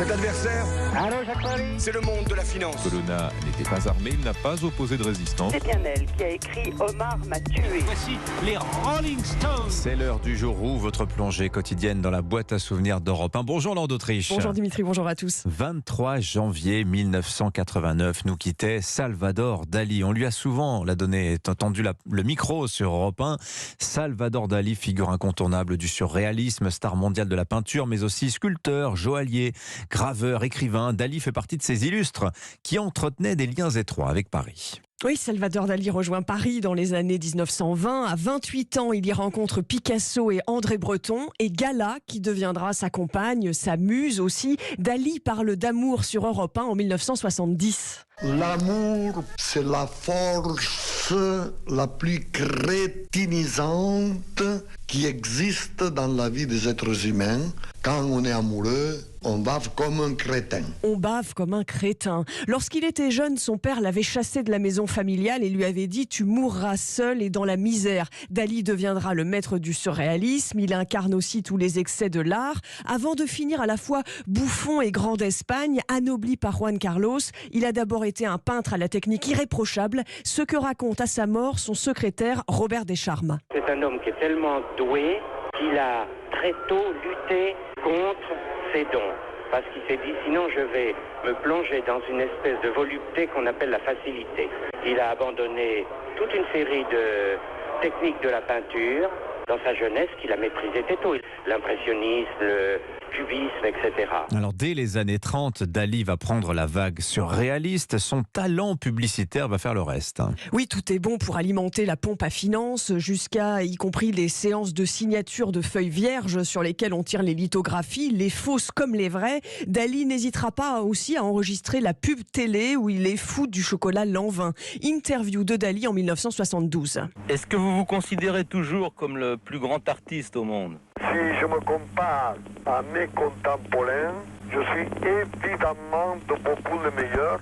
Cet adversaire, c'est le monde de la finance. Colonna n'était pas armé, il n'a pas opposé de résistance. C'est bien elle qui a écrit Omar m'a tué. Voici les Rolling Stones. C'est l'heure du jour où votre plongée quotidienne dans la boîte à souvenirs d'Europe 1. Bonjour Laure d'Autriche. Bonjour Dimitri, bonjour à tous. 23 janvier 1989 nous quittait Salvador Dali. On lui a souvent tendu le micro sur Europe 1. Salvador Dali, figure incontournable du surréalisme, star mondiale de la peinture, mais aussi sculpteur, joaillier, graveur, écrivain. Dali fait partie de ces illustres qui entretenaient des liens étroits avec Paris. Oui, Salvador Dali rejoint Paris dans les années 1920. À 28 ans, il y rencontre Picasso et André Breton et Gala, qui deviendra sa compagne, sa muse aussi. Dali parle d'amour sur Europe 1 en 1970. L'amour, c'est la force la plus crétinisante qui existe dans la vie des êtres humains. Quand on est amoureux, on bave comme un crétin. On bave comme un crétin. Lorsqu'il était jeune, son père l'avait chassé de la maison familiale et lui avait dit « Tu mourras seul et dans la misère ». Dali deviendra le maître du surréalisme. Il incarne aussi tous les excès de l'art. Avant de finir à la fois bouffon et grand d'Espagne, anobli par Juan Carlos, il a d'abord été un peintre à la technique irréprochable, ce que raconte à sa mort son secrétaire Robert Descharmes. C'est un homme qui est tellement doué qu'il a très tôt lutté contre ses dons. Parce qu'il s'est dit, sinon je vais me plonger dans une espèce de volupté qu'on appelle la facilité. Il a abandonné toute une série de techniques de la peinture dans sa jeunesse qu'il a méprisé très tôt. L'impressionnisme, le cubisme, etc. Alors dès les années 30, Dali va prendre la vague surréaliste. Son talent publicitaire va faire le reste. Oui, tout est bon pour alimenter la pompe à finances, jusqu'à y compris les séances de signature de feuilles vierges sur lesquelles on tire les lithographies, les fausses comme les vraies. Dali n'hésitera pas aussi à enregistrer la pub télé où il est fou du chocolat Lanvin. Interview de Dali en 1972. Est-ce que vous vous considérez toujours comme le plus grand artiste au monde ? Si je me compare à mes contemporains, je suis évidemment de beaucoup le meilleur,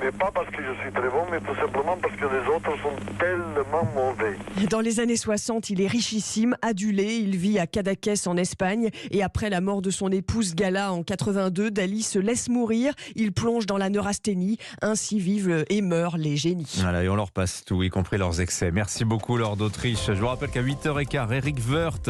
mais pas parce que je suis très bon, mais tout simplement parce que les autres sont tellement mauvais. Dans les années 60, il est richissime, adulé, il vit à Cadaqués en Espagne et après la mort de son épouse Gala en 82, Dali se laisse mourir, il plonge dans la neurasthénie, ainsi vivent et meurent les génies. Voilà, et on leur passe tout, y compris leurs excès. Merci beaucoup Laure d'Autriche. Je vous rappelle qu'à 8h15, Éric Woerth